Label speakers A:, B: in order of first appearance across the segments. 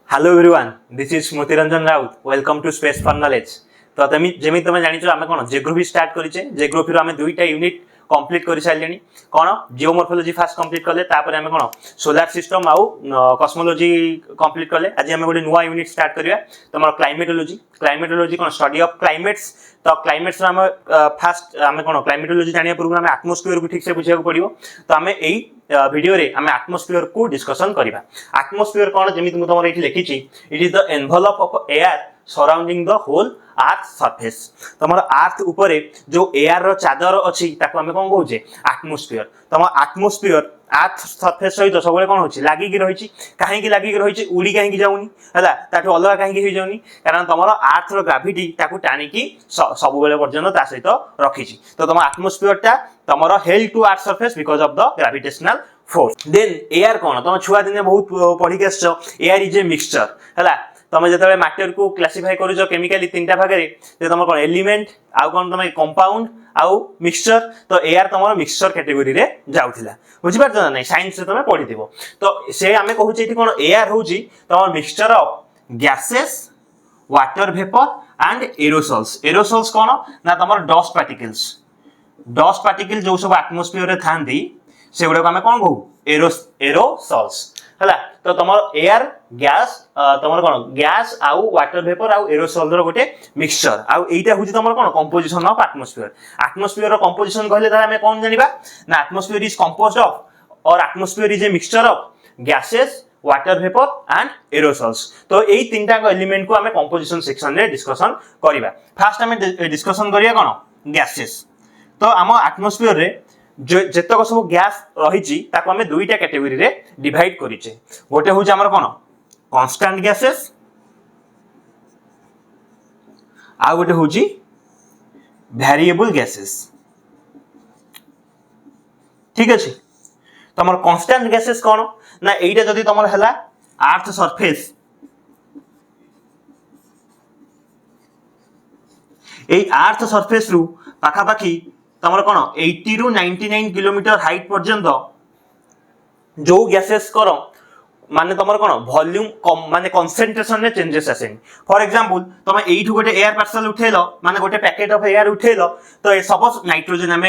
A: Hello everyone, this is Smriti Ranjan Raut. Welcome to Space for Knowledge. तो जमी तुम जान आम कौन जियोग्राफी स्टार्ट करेचे जियोग्राफी आम दुईटा यूनिट कंप्लीट कर सारे कौन जियोमॉर्फोलॉजी फास्ट कंप्लीट कले तापर आम कौन सोलार सिस्टम आउ कस्मोलॉजी कंप्लीट कले आज आम गोटे नुआ यूनिट स्टार्ट करिया तुम क्लाइमेटोलॉजी कौन स्टडी ऑफ क्लाइमेट्स तो क्लाइमेट्स आम फास्ट आम कौन क्लाइमेटोलॉजी जाना पूर्व आम एटमॉस्फेयर को ठीक से बुझा पड़ो तो आम यही वीडियो रे आम एटमॉस्फेयर को डिस्कशन करबा। एटमॉस्फेयर कौन जमी तुम ये लिखी it is the envelope of air surrounding the whole earth surface तुम अर्थ उपरे जो एयर रो चादर अच्छी ताको आम कौन कहूचे एटमॉस्फेयर तुम एटमॉस्फेयर अर्थ सरफेस सहित सब कौन होची लागिकी रही कहीं लागिकी रही उड़ी कहीं जाऊनी है ताठू अलग कहीं जाऊनी कारण तुम अर्थ रो ग्राविटी ताकू टाणिकी सब बेले पर्यंत सहित रखी तो तुम एटमॉस्फेयर टा तुम held to earth surface because of the gravitational force. Then air कौन तुम छुआ दिन बहुत पढ़ी आस एयर इज ए मिक्सचर है तुम जो मैटर को क्लासीफाई कर केमिकाली तीन टा भागे तुम कौन एलिमेंट आउ कौन तुम कंपाउंड आउ मिक्सचर तो एयर तुम मिक्सचर कैटेगोरी रे जाउथिला बुझिपारछ ना नहीं साइंस रे तुम पढ़िथिबो तो से आमे कहूचे एठी कोन एयर होउची तुम mixture of gases water vapour and aerosols कोन ना तुम डस्ट पार्टिकल जो सब एटमॉस्फेयर रे थांदी से गुडा आमे कोन कहू एरोसॉल्स हला तो तुम एयर गैस तुम कौन गैस आउ वाटर वेपर आउ एरोसॉल रो गोटे मिक्सचर आउ एटा होची तुम कौन कंपोजिशन ऑफ एटमॉस्फेयर रो कंपोजिशन कहले तारे हमें कौन जानिबा ना एटमॉस्फेयर इज कंपोज्ड ऑफ और atmosphere is a mixture of gases water vapour and aerosols तो एई तीनटा एलिमेंट को हमें कंपोजिशन सेक्शन रे डिस्कशन करिबा। फर्स्ट हमें डिस्कशन करिया कौन गैसेस तो आम एटमॉस्फेयर रे जो जेतक सब गैस रही आम दुईटा कैटेगोरी रे डिवाइड करिचे गोटे हूँ आमर कौन कांस्टेंट गैसेस आ गोटे हूँ वेरिएबल गैसेस ठीक अच्छे तो आम कांस्टेंट गैसेस कौन ना एटा जदि तुम है अर्थ सरफेस अर्थ सरफेस रु पाखापाखि तुम कौन 80 ରୁ 99 किलोमीटर हाइट पर्यंत जो गैसेस कर माने तुम कौन वॉल्यूम कम माने कंसंट्रेशन में चेंजेस आसे फॉर एग्जांपल तुम एठू गोटे एयर पार्सल उठेल माने गोटे पैकेट ऑफ एयर उठेल तो सपोज नाइट्रोजन आम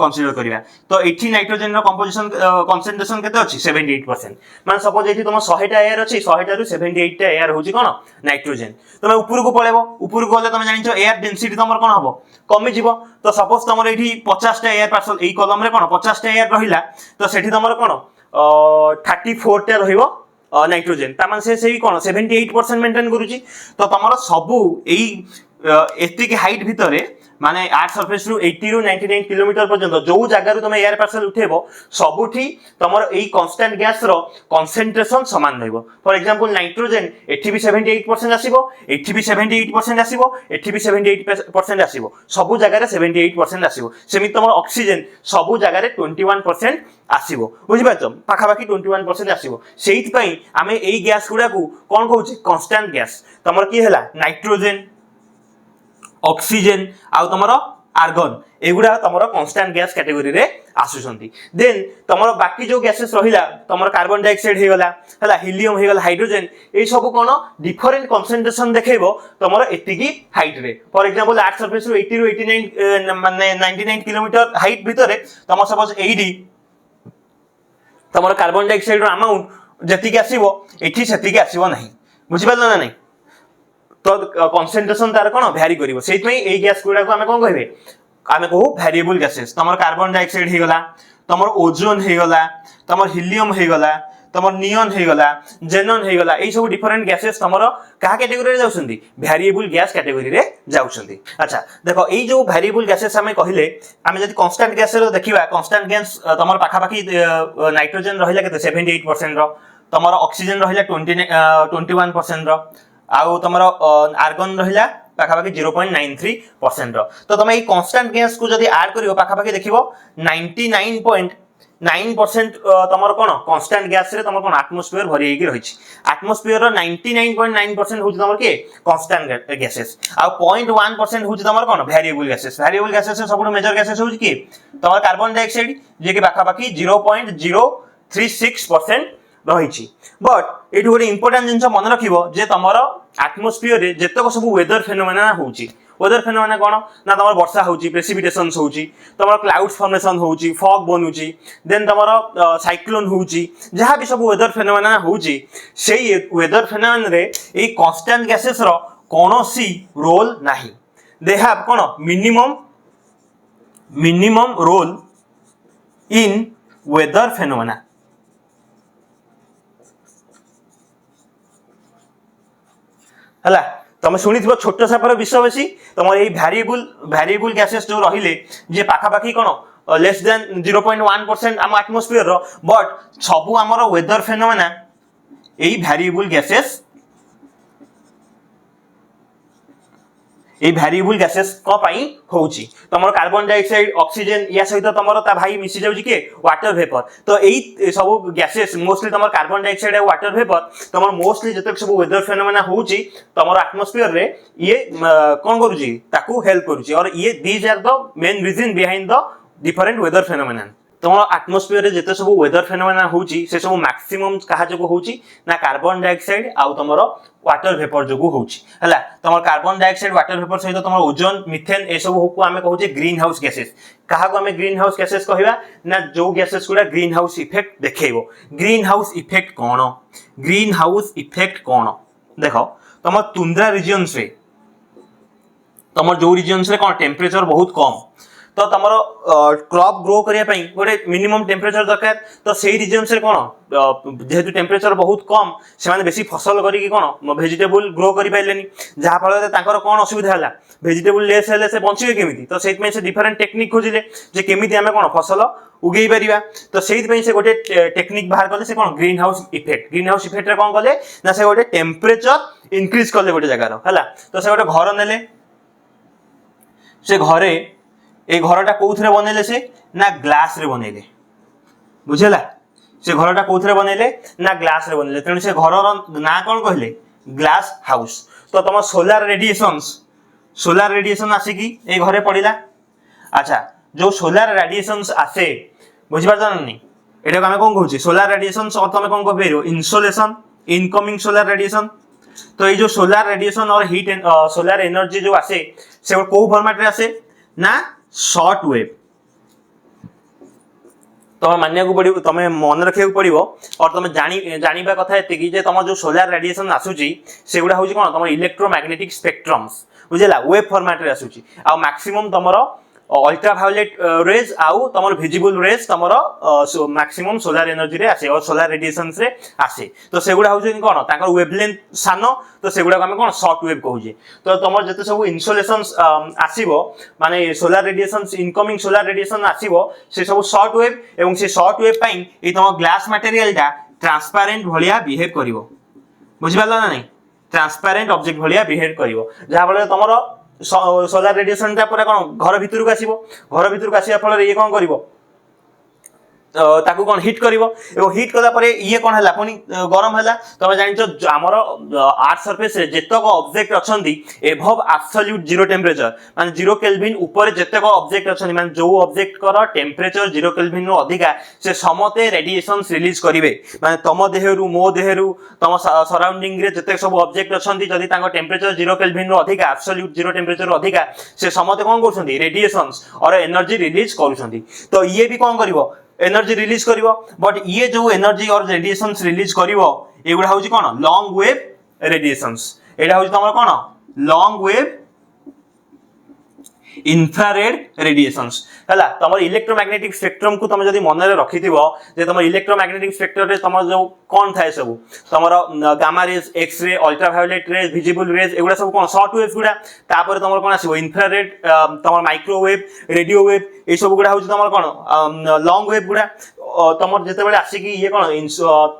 A: कंसीडर करिया तो एठी नाइट्रोजन रो कंपोजिशन कंसंट्रेशन केते अछि 78% माने सपोज एठी तुम 100 टा एयर अछि 100 टा रु 78 टा एयर होछि कोन नाइट्रोजन तुम ऊपर को पळेबो ऊपर को गले तुम जानिछो एयर डेंसिटी तुम कोन हबो कमी जीवो तो सपोज तुम एठी 50 टा एयर पार्सल एई कॉलम रे कोन 50 टा एयर रहिला तो सेठी तुम कोन 34 टा रहिबो नाइट्रोजन तामान से कौन 78% मेंटेन करूची तो तुम सबू एतिक हाइट भितर माने अर्थ सरफेस रु 80 ରୁ 99 किलोमीटर पर्यंत जो जगह तुम एयर पार्सल उठेबो सबुठी तुम एई कांस्टेंट गैस रो कंसंट्रेशन समान रहइबो फॉर एग्जांपल नाइट्रोजन एठी भी 78% आसीबो एठी भी 78% आसीबो एठी भी 78% आसीबो सबु जगह रे 78% आसीबो सेमि तुम ऑक्सीजन सबु जगह रे 21% आसीबो बुझि पाछो पाखापाखि 21% आसीबो सेहित पई आमे एई गैस गुडा को कोन कहूची कांस्टेंट गैस तुमर की हला नाइट्रोजन ऑक्सीजन आउ तुमर आर्गन एगुडा तुमर कांस्टेंट गैस कैटेगरी रे आसुछंती। देन तुमर बाकी जो गैसेस रहिला तुमर कार्बन डाइऑक्साइड हे गला हला हीलियम हे गला हाइड्रोजन ए सब कोन डिफरेंट कंसंट्रेशन देखेबो तुमर एतिकी हाइट रे फॉर एग्जांपल अर्थ सरफेस रु 80 ରୁ 89 माने 99 किलोमीटर हाइट भितरे तुम सपोज एडी तुमर कार्बन डाइऑक्साइड रो अमाउंट जतिकी आसीबो एठी सेतिकी आसीबो नाही बुझि पालो ना नहीं तो कंसंट्रेशन तार कोन वैरी करिवो सेति में ए गैस गुडा को हमें कोन कहबे आमे कहू वेरिएबल गैसेस तुमर कार्बन डाइऑक्साइड हे गला तुमर ओजोन हे गला तुमर हीलियम हे गला तुमर नियॉन हे गला जेनॉन हे गला ए सब डिफरेंट गैसेस तुमर का कैटेगरी रे जाउछंती वेरिएबल गैस कैटेगरी रे जाउछंती। अच्छा देखो ए जो वेरिएबल गैसेस हमें कहिले हमें जदि कांस्टेंट गैस रे देखिबा कांस्टेंट गैस तुमर पाखापाखि नाइट्रोजन रहिला केते 78% रो तुमर ऑक्सीजन रहिला 21% रो आउ तुमर आर्गन रहिला पाखापाखि 0.93% रो तो तुम ये कांस्टेंट गैस को जदि ऐड करियो पाखापाखि देखिबो 99.9% तुमर कोन कांस्टेंट गैस रे तुमर कोन एटमॉस्फेयर भरि हेकी रहिछि एटमॉस्फेयर रो 99.9% होछि तुमर के कांस्टेंट गैसेस आ 0.1% होछि तुमर कोन वेरिएबल गैसेस से सबुठ मेजर गैसेस होछि कि तुमर कार्बन डाइऑक्साइड जे कि पाखापाखि 0.036% रही बट ये गोटे इंपोर्टाट जिन मन रखिबो जे तमर एटमॉस्फेयर रे जेतक सब वेदर फेनोमेना होउची वेदर फेनोमेना कोन ना तमर वर्षा होउची प्रेसिपिटेशंस होउची तमर क्लाउड्स फॉर्मेशन होउची फॉग बनउची देन तमर साइक्लोन होउची जहां भी सब वेदर फेनोमेना होउची सेही वेदर फेनोमेना रे ए कांस्टेंट गैसेस रो कोनोसी रोल नाही दे हैव कोन minimum role in weather phenomena हला तुम शुणी छोट सापर विषयवसी तुम ये भैरिएबल गैसेस जो रहिले जे पाखापाखि कौन लेस देन 0.1% आम एटमॉस्फेयर रो बट सबू आमर वेदर फेनोमेना यही भैरिएबल गैसेस को पाई होउची तमर कार्बन डाइऑक्साइड ऑक्सीजन या सहित तमर ता भाई मिसी जाउची के वाटर वेपर तो एई सब गैसेस मोस्टली तमर कार्बन डाइऑक्साइड और वाटर वेपर तमर मोस्टली जतक सब वेदर फेनोमेना होउची तमर एटमॉस्फेयर रे ये कोन करूची ताकू हेल्प करूची और ये these are the main reason behind the different weather phenomena तुम एटमॉस्फेयर रे जिते सब वेदर फेनोमेना होउची से सब मैक्सिमम कहा जो होउची ना कार्बन डाइऑक्साइड आउ तमर वाटर वेपर जो होउची हला तमर कार्बन डाइऑक्साइड वाटर वेपर सहित तमर ओजोन मिथेन ए सब को आमे कहूचे ग्रीन हाउस गैसेस कहा को आमे ग्रीन हाउस गैसेस कहबा ना जो गैसेस गुडा ग्रीन हाउस इफेक्ट देखेबो ग्रीन हाउस इफेक्ट कोन देखो तमर तुंद्रा रीजन्स रे तमर जो रीजन्स रे कोन टेंपरेचर बहुत कम तो तमर क्रॉप ग्रो करिया पई गोटे मिनिमम टेंपरेचर दरकार तो सेही रीजन्स रे कोन जेहेतु टेंपरेचर बहुत कम से माने बेसी फसल करी कि कोन वेजिटेबल ग्रो करि पाइलेनी जहा फल तांकर कोन असुविधा हला वेजिटेबल लेस हेले से बंचिबे केमिति तो सेत में से डिफरेंट टेक्निक खोजिले जे केमिति हमें कोन फसल उगेई परिबा तो सेत में से गोटे टेक्निक बाहर करले से कोन ग्रीन हाउस इफेक्ट रे कोन करले ना से गोटे टेंपरेचर इंक्रीज करले गोटे जगह रो हला तो से गोटे घर नेले से घरे ए घरटा कोउथरे बनेले से ना ग्लास रे बनेले बुझेला से घरटा कोउथरे बनेले ना ग्लास रे बनेले तेनु से घर ना कोन कहले ग्लास हाउस तो तम सोलार रेडिएशन आसी कि ए घरे पड़िला अच्छा जो सोलार रेडिएशंस आसे बुझि पारछन नहीं एटा हम कोन कहूची सोलार रेडिएशंस और तमे कोन कहबेरो इनसोलेशन इनकमिंग सोलार रेडिएशन तो ये जो सोलार रेडिएशन और हीट सोलार एनर्जी जो आसे से को फॉर्मेट रे आसे ना शॉर्ट वेव तुम मानिया को पड़ो तुम मन रखा पड़ो और तुम जानिबा कथा एति जे तुम जो सोलार रेडिएशन आसुची से गुडा होची कोन तुम इलेक्ट्रोमैग्नेटिक स्पेक्ट्रम्स बुझेला वेव फॉर्मेट रे आसुची आ मैक्सिमम तुमरो अल्ट्रावायोलेट रेज आउ तुम विजिबल रेज तुम मैक्सिमम सोलार एनर्जी रे आसे और सोलार रेडिएशंस रे आसे तो से गुडा होची कोन ताकर वेवलेंथ सानो तो से गुडा हम कोन शॉर्ट वेव कहूजे तो तुम जते सब इनसोलेशंस आसीबो माने solar radiations incoming solar radiation आसीबो से सब शॉर्ट वेव एवं से शॉर्ट वेव पई ए तुम ग्लास मटेरियल टा ट्रांसपेरेंट भलिया बिहेव करिवो बुझि पाला ना नहीं ट्रांसपेरेंट ऑब्जेक्ट भलिया बिहेव करिवो जहा फले तुमरो सोलार रेडिएशन टा पूरा कोन घर भीतर को आसीबा फल ये कोन करिवो ताकू कोन हिट करिवो एवं हिट कला परे ये कोन हला पुनी गरम हला तमे जानिचो हमर अर्थ सरफेस रे जेतक ऑब्जेक्ट अछंती एबव एब्सोल्यूट जीरो टेंपरेचर माने 0 केल्विन ऊपर जेतक ऑब्जेक्ट अछंती माने जो ऑब्जेक्ट कर टेंपरेचर 0 केल्विन रो अधिका से समते रेडिएशंस रिलीज करिवे माने तम देहरु मो देहरु तम सराउंडिंग रे जेतक सब ऑब्जेक्ट अछंती जदी तांको टेंपरेचर 0 केल्विन रो अधिका एब्सोल्यूट जीरो टेंपरेचर रो अधिका से समते कोन करछंती रेडिएशंस और एनर्जी रिलीज करूछंती तो ये भी कोन करिवो एनर्जी रिलीज करिवो बट ये जो एनर्जी और रेडिएशंस रिलीज करिवो एगुडा होची कोन लॉन्ग वेव रेडिएशंस एडा होची तमर कोन लॉन्ग वेव इंफ्रारेड रेडिएशंस हला तमर इलेक्ट्रोमैग्नेटिक स्पेक्ट्रम को तम जदी मन रे रखिथिबो जे तमर इलेक्ट्रोमैग्नेटिक स्पेक्ट्रम रे तमर जो कोन थाए सब तमर gamma rays X ray ultraviolet rays visible rays एगुडा सब कोन शॉर्ट वेव्स गुडा तापर तमर कोन आसीबो इंफ्रारेड तमर माइक्रोवेव रेडियो वेव ए सब गुडा होची तमर कोन लॉन्ग वेव गुडा तमर जेते बेले आसी कि ये कोन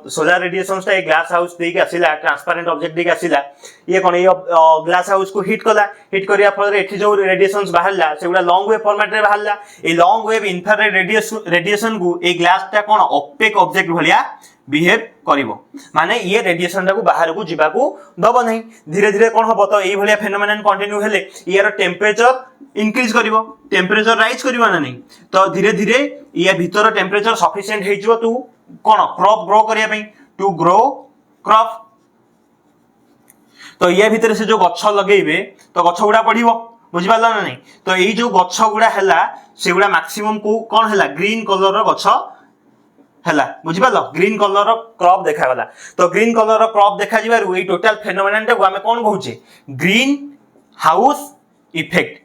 A: सोलार रेडिएशंस ता ए ग्लास हाउस देके आसीला ट्रांसपेरेंट ऑब्जेक्ट देके आसीला ये कोन ए ग्लास हाउस को हिट करिया फल एठी जो रेडिएशंस बाहरला सेगुडा लॉन्ग वेव फॉर्मेट रे बाहरला ए लॉन्ग वेव इंफ्रारेड रेडिएशन को ए ग्लास ता कोन ओपेक ऑब्जेक्ट भलिया बिहेव करिवो माने ये रेडिएशन टा को बाहर को जिबा को दबो नहीं धीरे धीरे कोन हबो तो एई भलिया फेनोमेनन कंटिन्यू हेले यार टेंपरेचर इंक्रीज करिवो टेंपरेचर राइज करिवो ना नहीं तो धीरे धीरे ये भीतर टेंपरेचर सफिशिएंट हे जिवो तू कोन क्रॉप ग्रो करिया पई टू ग्रो क्रॉप। तो ये भितर से जो गछ लगेबे तो गछ गुड़ा पड़िबो बुझिपारल ना नहीं। तो ये जो गछ गुड़ा हैला से गुड़ा मैक्सिमम को कौन हैला ग्रीन कलर रो गछ हैला बुझिपारल ग्रीन कलर रो क्रॉप देखा गला। तो ग्रीन कलर रो क्रॉप देखा जिबारु ए टोटल फेनोमेनन को हमें कौन कहूचे ग्रीन हाउस इफेक्ट।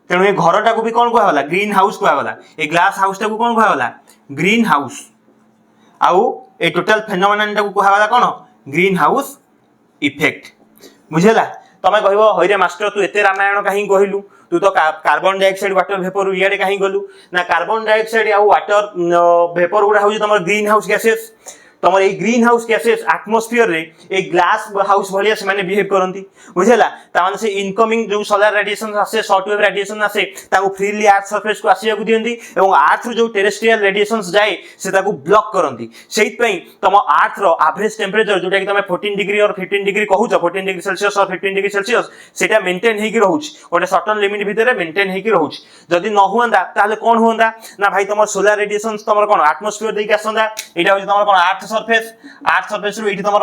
A: तेणु ये घरटा को भी कौन कहला ग्रीन हाउस कहला। ए ग्लास हाउस टा को कौन कहला ग्रीन हाउस। आउ ए टोटल फेनोमेनन टा को कहला कौन ग्रीन हाउस इफेक्ट बुझेला। तमे कहबो होइरे मास्टर तू एते रामायण काहे कहलु तू तो कार्बन डाइऑक्साइड वाटर वेपर इयाडे काहे गलु ना कार्बन डाइऑक्साइड आ वाटर वेपर गुडा होउ तमर ग्रीन हाउस गैसेस। तमर ए ग्रीन हाउस गैसेस एटमॉस्फेयर रे ए ग्लास हाउस भलिया से माने बिहेव करंती बुझेला। ता माने से इनकमिंग जो सोलर रेडिएशन आसे शॉर्ट वेव रेडिएशन आसे ताको फ्रीली अर्थ सरफेस को आसिया को दियंती एवं अर्थ रो जो टेरेस्ट्रियल रेडिएशंस जाए से ताको ब्लॉक करंती। सेहित पई तम अर्थ रो एवरेज टेंपरेचर जोटा कि तमे 14 डिग्री और 15 डिग्री कहूछ 14 डिग्री सेल्सियस और 15 डिग्री सेल्सियस सेटा मेंटेन हेकी रहूछ ओटे सर्टेन लिमिट भितरे मेंटेन हेकी रहूछ। जदि न हुंदा ताले कोन हुंदा ना भाई तमर सोलर रेडिएशंस तमर कोन एटमॉस्फेयर देके आसंदा एटा होय तमर कोन अर्थ सरफेस रो एठी तमर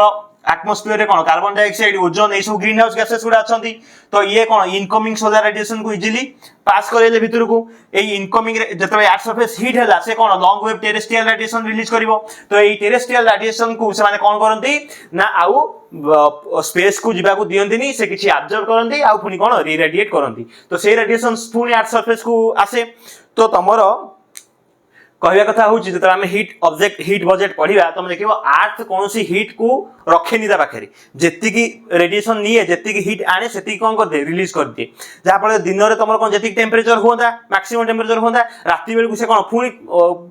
A: एटमॉस्फेयर रे कोन कार्बन डाइऑक्साइड ओजोन ए सब ग्रीन हाउस गैसेस गुडा अछंती। तो ये कोन इनकमिंग सोलर रेडिएशन को इजीली पास करेले भितर को ए इनकमिंग रे जतबे अर्थ सरफेस हीट हैला से कोन long wave terrestrial radiation release करिवो। तो ए टेरेस्ट्रियल रेडिएशन को से माने कोन करंती ना आउ स्पेस को जिबा को दियंतिनी से किछि ऑब्जर्व करंती आउ पुनी कोन रीरेडिएट करंती। तो से रेडिएशंस पुनी अर्थ सरफेस को आसे। तो तमरो कहवा कथा हूँ जो आम हिट ऑब्जेक्ट हिट बजेट पढ़ा तुम देख अर्थ कौन सी हिट को रखेनि पाखे जी रेडिएशन निए जी हिट आने से कौन कर दे रिलीज कर दिए जहाँफल दिन में तुम कौन जी टेम्परेचर हुआ मैक्सिमम टेम्परेचर हुआ राति बेलू से कौन पुणी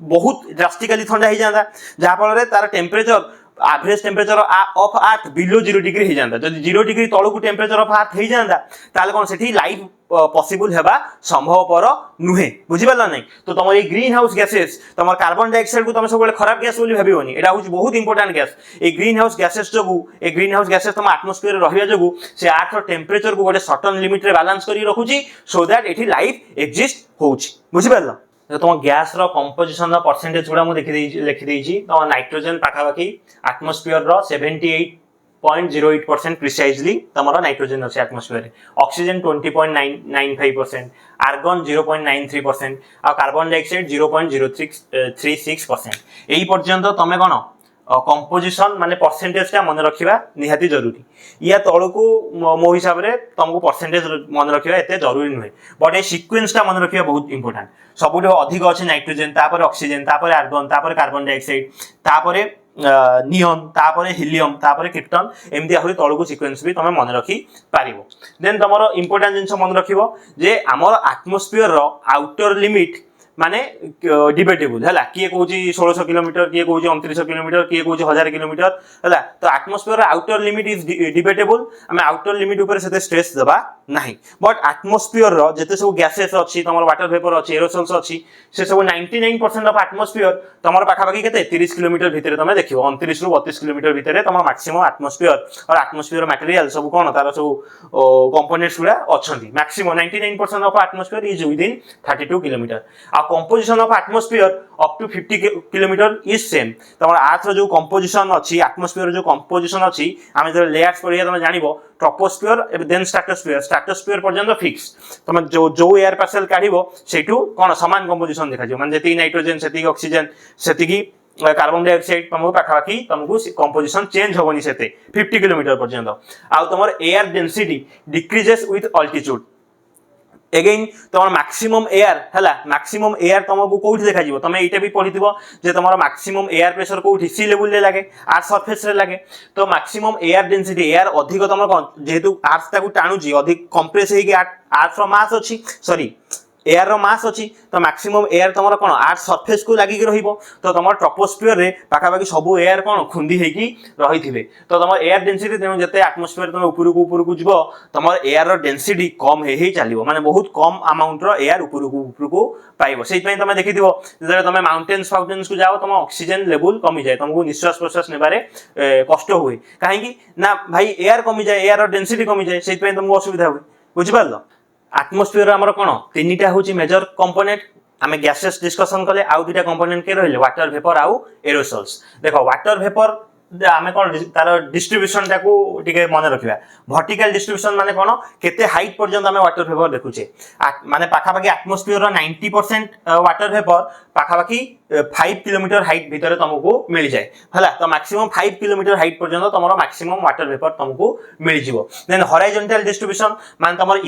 A: बहुत ड्रास्टिकली ठंडा हो जाता जहाँफल तार temperature average temperature of earth below 0 degree हो जाता। जब 0 डिग्री तलू को टेम्परेचर ऑफ अर्थ हो जाता ताले कौन से लाइफ पॉसिबल हेबा संभवपर नुहे बुझिपाल नहीं। तो तुम ये ग्रीन हाउस गैसेस तुम कार्बन डाइऑक्साइड को तुम सब खराब गैस बोली भाबोनी एटा हूँ बहुत इंपोर्टेंट गैस। ए ग्रीन हाउस गैसेस जो ए ग्रीन हाउस गैसेस तुम एटमॉस्फेयर रहिया जो से अर्थ रो टेम्परेचर को गोटे सर्टेन लिमिट रे बैलेंस करी रखुची सो दैट एठी लाइफ एग्जिस्ट होउची बुझिपाल। तुम गैस रो कंपोजिशन रो परसेंटेज गुडा मु लिखि देइची तुम नाइट्रोजन पाखापाखि एटमॉस्फेयर रो 78.08% प्रिसाइजली तमरो नाइट्रोजन अछि एटमॉस्फेयर रे। ऑक्सीजन 20.95%, आर्गन 0.93% आ कार्बन डाइऑक्साइड 0.036%। एही पर्यंत तमे कोन कंपोजिशन माने परसेंटेज टा मन रखिबा निहाती जरूरी। या तळो को मो हिसाब रे तुमको परसेंटेज मन रखिबा एते जरूरी नुहे बट ए सीक्वेंस टा मन रखिबा बहुत इंपोर्टेंट। सबुठो अधिक अछि नाइट्रोजन तापर ऑक्सीजन तापर आर्गन तापर कार्बन डाइऑक्साइड तापर नियन तापर हीलियम तापर क्रिप्टन एमती आहुरी तळको सीक्वेंस भी तुम मन रखी पारिबो। देन तमरो इंपोर्टेंट जिंस मन रखिबो जे हमर एटमॉस्फेयर रो आउटर लिमिट माने डिबेटेबल हैला किए कहूची 1600 किलोमीटर किए कहूची 2900 किलोमीटर किए कहूची 1000 किलोमीटर हैला। तो atmosphere outer limit is debatable आमे आउटर लिमिट ऊपर सेते स्ट्रेस देबा नाही बट एटमॉस्फेयर रो जते सब गैसेस अछि तमर वाटर वेपर अछि एरोसल्स अछि से सब 99% ऑफ एटमॉस्फेयर तमर पाखा पाखी केते 30 किलोमीटर भितरे तमे देखिबो 29 रु 32 किलोमीटर भितरे तमर मैक्सिमम एटमॉस्फेयर और एटमॉस्फेयर मटेरियल सब कोन तार सब कंपोनेंट्स गुडा अछंती। Maximum 99% of atmosphere is within 32 kilometre. आ composition of atmosphere up to 50 kilometre is same. तमर अर्थ रो जो कंपोजिशन अछि एटमॉस्फेयर जो कंपोजिशन अछि आमे जो लेयर्स पढिया तमे जानिबो ट्रोपोस्फियर देन स्ट्रेटोस्फियर स्ट्रेटोस्फियर पर्यंत फिक्स तुम जो एयर पार्सल काढिबो सेठू कोन समान कंपोजिशन देखा जो माने जति नाइट्रोजन सेति ऑक्सीजन सेति कार्बन डाइऑक्साइड तुमको पाखापाखि तुमको कंपोजिशन चेंज होबनी सेते 50 किलोमीटर पर्यंत। आ तुम air density decreases with altitude again तुम मैक्सिमम एयर हैला मैक्सिमम एयर तुमको कोठी देखा जीवो तुम एटा भी पढिथिबो जे तुमरो मैक्सिमम एयर प्रेशर कोठी सी लेवल ले लागे अर्थ सरफेस रे लागे। तो मैक्सिमम एयर डेंसिटी एयर अधिक तुम कोन जेहेतु अर्थ ताकू टाणुची अधिक कंप्रेस हेगी अर्थ रो मास अछि सॉरी एयर रो मास अछि तो मैक्सिमम एयर तुमरो कोन अर्थ सरफेस को लागि रहिबो। तो तुम ट्रोपोस्फियर रे पाखापाखि सब एयर कोन खुंदी हेकी रहिथिबे। तो तुम एयर डेंसिटी तेनु जते एटमॉस्फेयर तुम ऊपर को जिवो तुम एयर रो डेंसिटी कम हे चलिबो माने बहुत कम अमाउंट रो एयर ऊपर को पाइबो। सेहि पई तुम देखिथिबो जे तुम माउंटेन्स फाउंटेन्स को जाओ तुम ऑक्सीजन लेवल कमी जाए तुमको निश्वास प्रश्वास नेबारे कष्ट हुए काहेकि ना भाई एयर कमी जाए एयर रो डेंसिटी कमी जाए सेहि पई तुमको असुविधा हुए बुझि पारलो। एटमॉस्फेयर हमर कोन तीनटा होची मेजर कंपोनेंट आमे गैसेस डिस्कशन कले आउ दुटा कंपोनेंट के रहिले वाटर वेपर आउ एरोसल्स। देखो वाटर वेपर आमे कोन तार डिस्ट्रीब्यूशन टाको टिके मन रखिबा वर्टिकल डिस्ट्रीब्यूशन माने कोन केते हाइट पर्यंत आमे वाटर वेपर देखुचे माने पाखा पाखी एटमॉस्फेयर रो 90% वाटर वेपर पाखा पाखी 5 किलोमीटर हाइट भीतर तुमको मिल जाए हला तो मैक्सिमम 5 किलोमीटर हाइट पर्यंत तुमरो मैक्सिमम वाटर वेपर तुमको मिल जिवो देन हॉरिजॉन्टल डिस्ट्रीब्यूशन माने तुमरो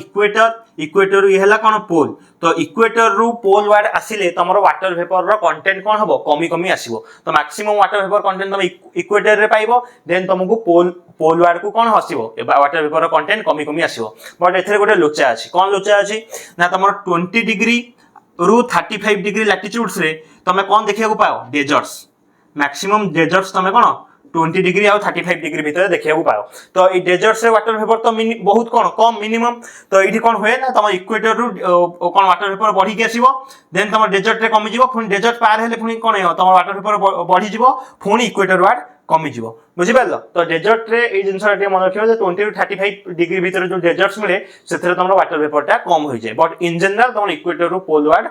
A: इक्वेटर ये हला कोन पोल तो इक्वेटर रु पोल वार्ड आसिले तुमरो वाटर वेपर रो कंटेंट कोन हबो कमी कमी आसीबो तो मैक्सिमम वाटर वेपर कंटेंट तुम इक्वेटर रे पाइबो देन तुमको पोल वार्ड को कोन हसिबो वाटर वेपर रो कंटेंट कमी कमी आसीबो बट एथरे गोटे लोचा अछि कोन लोचा अछि ना तुमरो 20 डिग्री रु 35 डिग्री लैटिट्यूड्स रे तमे कोन देखिया को पाओ डेजर्ट्स मैक्सिमम डेजर्ट्स तमे कोन 20 डिग्री और 35 डिग्री भीतर देखिया को पाओ तो ए डेजर्ट्स रे वाटर वेपर तो बहुत कोन कम मिनिमम तो एठी कोन होय ना तम इक्वेटर रु कोन वाटर वेपर बढ़ी के आसीबो देन तम डेजर्ट रे कमी जिवो फुनी डेजर्ट पार हेले फुनी कोन तम वाटर वेपर बढ़ी जिवो फुनी इक्वेटर वार्ड कमी जिवो बुझि पारलो तो डेजर्ट रे ए जिंसरा टे मन रखियो जे 20 टू 35 डिग्री भीतर जो डेजर्ट्स मिले सेथरे तमरो वाटर वेपर टा कम होई जाय बट इन जनरल तमरो इक्वेटर रु पोल वार्ड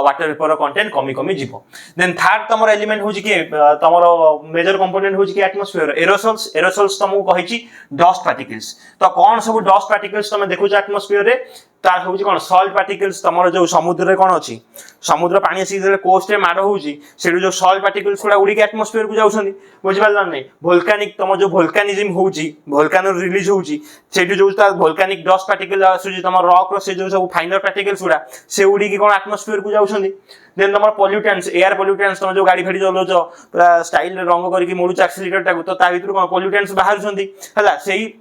A: वाटर वेपर कंटेंट कमी कमी जिवो देन थर्ड तमरो एलिमेंट होजी कि तमरो मेजर कंपोनेंट होजी कि एटमॉस्फेयर एरोसोल्स तमु कहिची डस्ट पार्टिकल्स तो कोन सब डस्ट पार्टिकल्स तमे देखु छ एटमॉस्फेयर रे तार होजी कोन सॉल्ट पार्टिकल्स तमरो जो समुद्र रे कोन अछि समुद्र पानी आसी जे कोस्ट रे माड होउची सेडु जो सॉल्ट पार्टिकल्स गुडा उडी के एटमॉस्फेयर को जाउछनी बुझि पारलन नै वोल्केनिक तम जो वोल्केनिज्म होउची वोल्केनो रिलीज होउची सेडु जो ता वोल्केनिक डस्ट पार्टिकल आसुची तम रॉक रो से जो सब फाइनर पार्टिकल्स गुडा से उडी के कोन एटमॉस्फेयर को जाउछनी देन तमर पोल्यूटेंट्स एयर पोल्यूटेंट्स तम जो गाड़ी फेडी चलो जो पूरा स्टाइल रंग करी कि मोडू एक्सीलरेटर टाको तो ता भीतर कोन पोल्यूटेंट्स बाहर छंदी हला सेही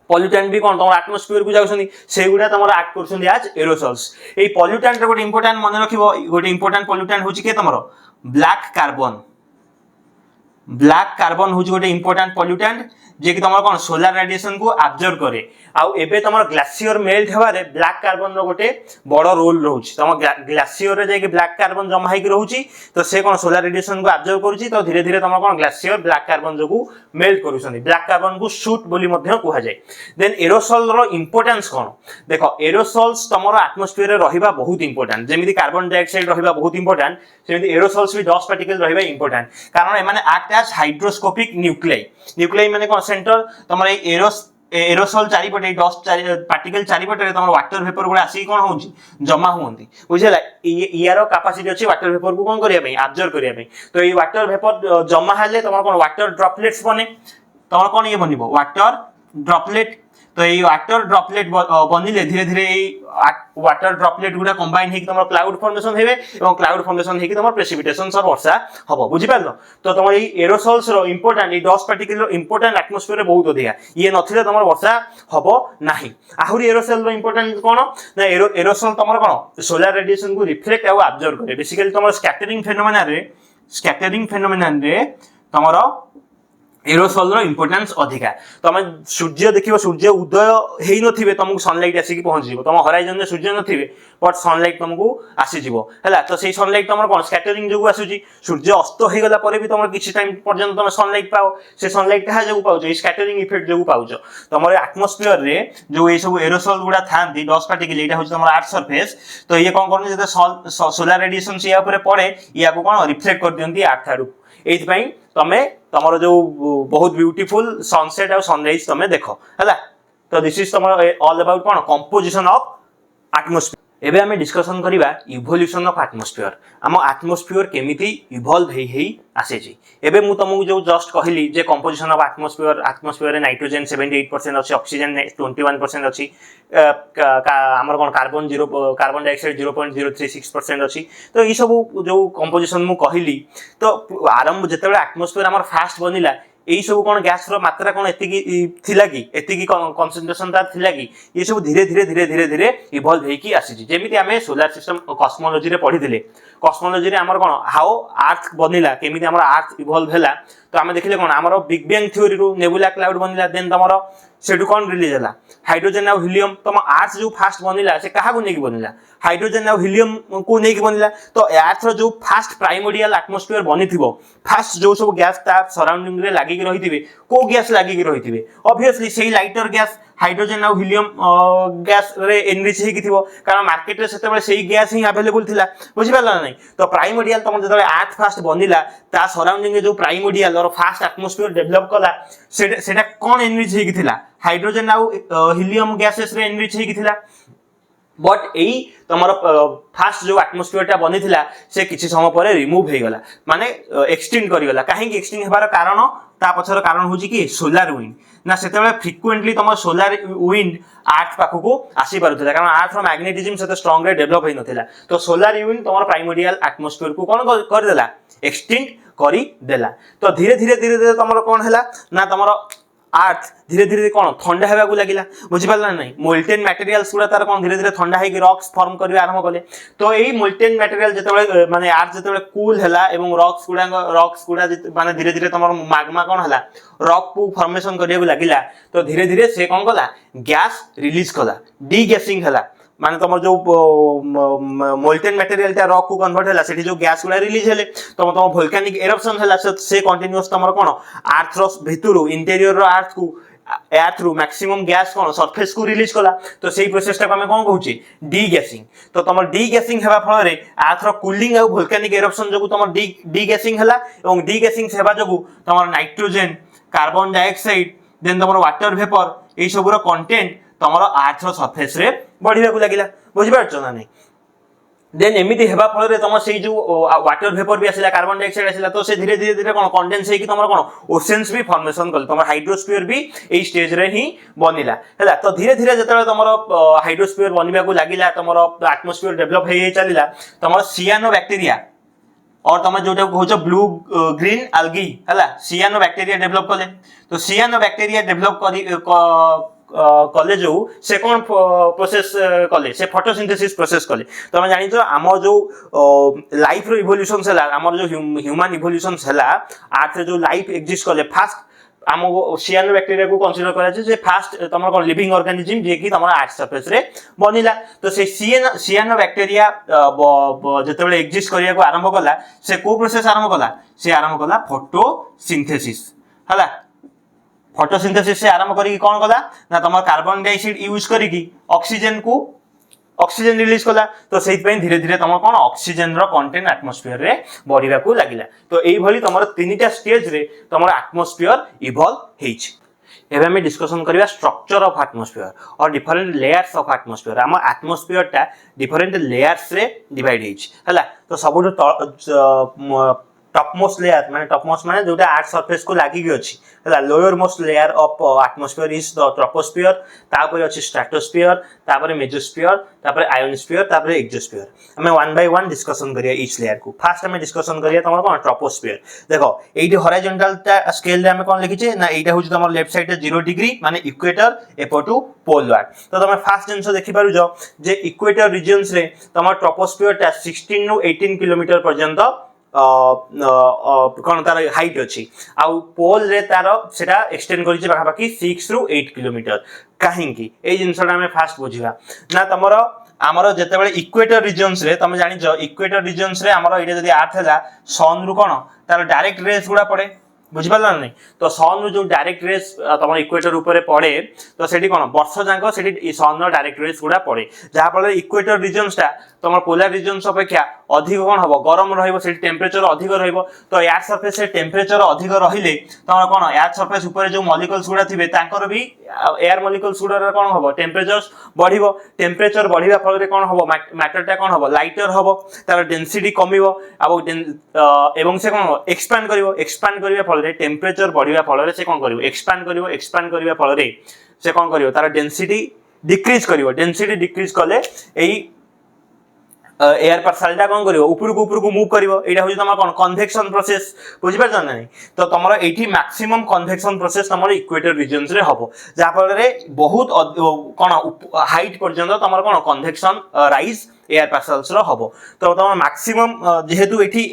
A: पॉल्यूटेंट भी कोन तमर एटमॉस्फेयर को जाउछनी सेगुडा तमर एक्ट करछंदी आज एरोसोल्स ए पॉल्यूटेंट रे गोटे इंपोर्टेंट मन रखिबो गोटे इंपोर्टेंट पॉल्यूटेंट होची के तमर ब्लैक कार्बन होची गोटे इंपोर्टेंट पॉल्यूटेंट जे कि तमर कोन सोलर रेडिएशन को एब्जॉर्ब करे आउ एबे तमर glacier melt Hebare black carbon रो गोटे बड़ रोल रहउची तमर ग्लेशियर रे जे कि ब्लैक कार्बन जमा हेक रहउची तो से कोन सोलर रेडिएशन को एब्जॉर्ब करूची तो धीरे धीरे तमर कोन ग्लेशियर ब्लैक कार्बन जोगु मेल्ट करूछनी ब्लैक कार्बन को शूट बोली मध्ये कुहा जाय देन एरोसोल रो इंपोर्टेंस कोन देखो एरोसोल्स तमर एटमॉस्फेयर रे रहिबा बहुत इंपोर्टेंट जेमिति कार्बन डाइऑक्साइड रहिबा बहुत इंपोर्टेंट सेमिति एरोसोल्स भी डस्ट पार्टिकल रहिबा इंपोर्टेंट कारण एमाने एक्ट एज हाइड्रोस्कोपिक न्यूक्लियाई माने कोन सेंट्रल तमर एरोसोल चारिपटे डस्ट पार्टिकल चारिपटे तमर वाटर वेपर गुडा आसी कोन होउची जमा होउंती बुझिला यारो कैपेसिटी अछि वाटर वेपर को कोन करिया पई एब्जॉर्ब करिया पई तो ए वाटर वेपर जमा हले तमर कोन वाटर ड्रॉपलेट्स बने तमर कोन ये बनिबो वाटर ड्रॉपलेट तो ये वाटर ड्रॉपलेट बनिले धीरे धीरे वाटर ड्रॉपलेट गुडा कंबाइन हेकि तमर क्लाउड फॉर्मेशन हेबे एवं क्लाउड फॉर्मेशन हेकि तमर प्रेसिपिटेशन सर वर्षा हबो बुझि पारलो तो तमर ये एरोसोल्स रो इंपोर्टेंट ये डस्ट पार्टिकल रो इंपोर्टेंट एटमॉस्फेयर रे बहुत अधिका ये नथिले तमर वर्षा हबो नाही आहुरी एरोसोल रो इंपोर्टेंट कोन ना एरोसोल तमर कोन सोलर रेडिएशन को रिफ्लेक्ट आ एब्जॉर्ब करे बेसिकली तमर स्कैटरिंग फेनोमेनन रे तमर एरोसोल रो इंपोर्टेंस अधिका तमे सूर्य देखिबो सूर्य उदय हेई नथिबे तुमको सनलाइट आसी कि पहुंच जिवो तम होराइजन रे सूर्य नथिबे बट सनलाइट तुमको आसी जिवो हला तो सेही सनलाइट तमर कोन स्कैटरिंग जोगु आसुची सूर्य अस्त हे गला परे भी तमर किछि टाइम पर्यंत तमे सनलाइट पाओ से सनलाइट कहा जोगु पाउजो स्कैटरिंग इफेक्ट जोगु पाउजो तमर एटमॉस्फेयर रे जो ए सब एरोसोल गुडा थांती डस्ट पार्टिकल एटा होची तमर अर्थ सरफेस तो ये कोन करने जते सोलर रेडिएशन से या ऊपर पड़े या को कोन रिफ्लेक्ट कर दियंती अर्थ आडू एथि पई तमे तमरो जो बहुत ब्यूटीफुल सनसेट और सनराइज तमे देखो हला तो दिस इज तमरो ऑल अबाउट कोन कंपोजिशन ऑफ एटमॉस्फेयर एबे हमें डिस्कशन करिबा इवोल्यूशन ऑफ एटमॉस्फेयर हम एटमॉस्फेयर केमिति इवॉल्व हेई आसे छी एबे मु तमु जो जस्ट कहली जे कंपोजिशन ऑफ एटमॉस्फेयर रे नाइट्रोजन 78% अछि ऑक्सीजन 21% अछि हमर कोन कार्बन डाइऑक्साइड 0.036% अछि तो ई सब जो कंपोजिशन मु कहली तो आरंभ जेतेबे एटमॉस्फेयर हमर फास्ट बनिला एई सब कोन गैस रो मात्रा कोन थिला कि एतिकी कंसंट्रेशन तार थिला कि ये सब धीरे धीरे इवॉल्व हेकी आसी छी जेमिति हमें सोलर सिस्टम कॉस्मोलॉजी रे पढी दिले कॉस्मोलॉजी रे हमर कोन हाउ अर्थ बनिला केमिति हमर अर्थ इवॉल्व हैला तो हमें देखिले कोन हमर बिग बैंग थ्योरी रो नेबुला क्लाउड बनिला देन तमरो सेडु कोन रिलीज हैला हाइड्रोजन और हीलियम तम अर्थ जो फास्ट बनिला से कहा को नेकी बनिला हाइड्रोजन और हीलियम को नेकी बनिला तो अर्थ रो जो फास्ट प्राइमोर्डियल एटमॉस्फेयर बनिथिबो फास्ट जो सब गैस ता सराउंडिंग रे लागि रहिथिबे को गैस लागि रहिथिबे ऑब्वियसली सेही लाइटर गैस हाइड्रोजन आउ हिलियम गैस रे एनरिच हेकी थिबो कारण मार्केट रे सेते बेले सेही गैस ही अवेलेबल थिला बुझि पाला नै तो प्राइमोर्डियल तम जतले अर्थ फास्ट बनिला ता सराउंडिंग जो प्राइमोर्डियल और फास्ट एटमॉस्फेयर डेवलप कला सेटा कोन एनरिच हेकी थिला हाइड्रोजन आउ हिलियम गैसेस रे एनरिच हेकी थिला बट एई तमर फास्ट जो एटमॉस्फेयर टा बनी थिला से किछि समय परे रिमूव हे गला माने एक्सटिंक्ट करि गला काहे कि एक्सटिंक्ट हेबार कारण ता पछर कारण होची कि सोलार विंड ना सेते बेले फ्रीक्वेंटली तमर सोलार विंड अर्थ पाखको आसी पारुथिला कारण अर्थ रो मैग्नेटिज्म सेते स्ट्रांग रे डेवलप हे नथिला तो सोलार विंड तमर प्राइमोर्डियल एटमॉस्फेयर को कोन कर देला एक्सटिंक्ट करी देला तो धीरे धीरे तमर कोन हैला ना तमर अर्थ धीरे धीरे कौन ठंडा हेबा को लागिला बुझि पाला नै मोल्टेन मटेरियल्स गुडा तार कोन धीरे धीरे ठंडा हे कि रॉक्स फॉर्म करबा आरंभ कले तो एई मोल्टेन मटेरियल जतबे माने अर्थ जतबे कूल हैला एवं रॉक्स गुडा माने धीरे धीरे तमर मैग्मा कोन हैला रॉक को फॉर्मेशन करिया को लागिला तो धीरे धीरे से कोन कला गैस रिलीज कला डीगैसिंग हैला माने तमर जो मोल्टेन मटेरियल ता रॉक को कन्वर्ट हैला सेठी जो गैस गुडा रिलीज हेले तो तमर वोल्केनिक एरप्शन हैला से कंटीन्यूअस तमर कोन अर्थ रो भितरु इंटीरियर रो अर्थ को एयर थ्रू मैक्सिमम गैस कोन सरफेस को रिलीज कला तो सेही प्रोसेस टा हमें कोन कहूची डीगैसिंग तो तमर डीगैसिंग हेबा फल रे अर्थ रो कूलिंग आ वोल्केनिक एरप्शन जो तमर डीगैसिंग हैला एवं डीगैसिंग सेबा जो तमर नाइट्रोजन कार्बन डाइऑक्साइड देन तमर वाटर वेपर ए सब रो कंटेंट तमर अर्थ रो सरफेस रे बढ़िबा को लागिला बुझि पारछ ना नै देन एमिति हेबा फल रे तमर सेही जो वाटर वेपर भी आसिला कार्बन डाइऑक्साइड आसिला तो से धीरे धीरे कोन कंडेंस हे कि तमर कोन ओशेन्स भी फॉर्मेशन कल तमर हाइड्रोस्फीयर भी एई स्टेज रे ही बनिला हैला तो धीरे धीरे जतले तमर हाइड्रोस्फीयर बनिबा को लागिला तमर एटमॉस्फेयर डेवलप हे चलिला तमर सियानोबैक्टीरिया और तमर जोटा कहउछ ब्लू ग्रीन algae हैला सियानोबैक्टीरिया डेवलप कले तो सियानोबैक्टीरिया डेवलप करी कले जो से कौन प्रोसेस कले से फोटोसिंथेसिस प्रोसेस कले तो हम जानि आम जो लाइफ रो इवोल्यूशन हला आम जो ह्यूमन इवोल्यूशन हला अर्थ जो लाइफ एग्जिस्ट कले फास्ट आम सियानोबैक्टीरिया को कंसीडर करा जे फास्ट तमर कोन लिविंग ऑर्गेनिज्म जे कि तमर अर्थ सरफेस रे बनिला तो से सियानोबैक्टीरिया जतबेले एग्जिस्ट करिया को आरंभ कला से को प्रोसेस आरंभ कला से आरंभ कला फोटोसिंथेसिस हला फोटोसिंथेसिस से आरंभ करी कोन कला ना तमर कार्बन डाइऑक्साइड यूज करी की ऑक्सीजन रिलीज कला तो सेहि पे धीरे धीरे तमर कोन ऑक्सीजन रो कंटेंट एटमॉस्फेयर रे बढ़िबा को लागिला तो एई भली तमर तीनटा स्टेज रे तमर एटमॉस्फेयर इवॉल्व हेछि एबे हम डिस्कशन करबा स्ट्रक्चर ऑफ एटमॉस्फेयर और डिफरेंट लेयर्स ऑफ एटमॉस्फेयर हम एटमॉस्फेयर टा डिफरेंट लेयर्स रे डिवाइड हेछि हला तो सबुठ टॉपमोस्ट लेयर माने टॉपमोस्ट माने जोटा अर्थ सरफेस को लागि गि अछि हला lower most layer of atmosphere is the troposphere तापर अछि स्ट्रेटोस्फियर तापर मेसोस्फियर तापर आयोनोस्फियर तापर एक्सोस्फियर हमें वन बाय वन डिस्कशन करिया ईच लेयर को फर्स्ट हमें डिस्कशन करिया तमर कोन ट्रोपोस्फियर देखो एठी हॉरिजॉन्टल स्केल रे हमें कोन लिखिचे ना एटा होछि तमर लेफ्ट साइड रे 0 डिग्री माने इक्वेटर एपटू पोलवार तो तमे फर्स्ट जिंस देखि पारु जो जे इक्वेटर रीजन्स रे तमर ट्रोपोस्फियर टा 16 नु 18 किलोमीटर पर्यंत कौन तार हाइट अच्छी आउ पोल रे तार सेटा एक्सटेंड करिछि बाकी 6 रु 8 किलोमीटर काहेकि ए जिंसटा हमें फास्ट बुझिबा ना तमरो हमरो जेतेबेले इक्वेटर रीजन्स रे तमे जानि जो इक्वेटर रीजन्स रे हमरो एटा जदी अर्थ हैला सन रु कोन तार डायरेक्ट रेस गुडा पड़े बुझि पाला नै तो सन रु जो डायरेक्ट रेस तमर इक्वेटर ऊपर पड़े तो सेठी कोन वर्ष जांको सेठी सन रो डायरेक्ट रेस गुडा पड़े जहा फल इक्वेटर रीजन्स ता तमर पोलर रीजन्स अपेक्षा अधिक कोन हबो गरम रहइबो सेठी टेम्परेचर अधिक रहइबो तो एयर सरफेस रे टेम्परेचर अधिक रहिले तमर कोन एयर सरफेस ऊपर जो मॉलिक्यूल्स गुडा थिबे तांकर भी एयर मॉलिक्यूल्स गुडा कोन हबो टेम्परेचर बढ़िबो टेम्परेचर बढ़िबा फल रे कोन हबो मैटर टा कोन हबो लाइटर हबो तार डेंसिटी कमिबो एवं से कोन एक्सपांड करिबो फल रे टेम्परेचर बढ़िबा फल रे से कोन करिवो एक्सपांड करिबा फल रे से कोन करिवो तार डेंसिटी डिक्रीज कले एई एयर पार्सल टा कोन करिवो ऊपर को मूव करिवो एटा होय तमर कोन कन्वेक्शन प्रोसेस बुझि पार जान नै तो तमर एठी मैक्सिमम कन्वेक्शन प्रोसेस तमर इक्वेटर रीजन्स रे हबो जा फल रे बहुत कोन हाइट पर्यंत तमर कोन कन्वेक्शन राइज एयर पार्सल्स रो हबो तो तमर मैक्सिमम जेहेतु एठी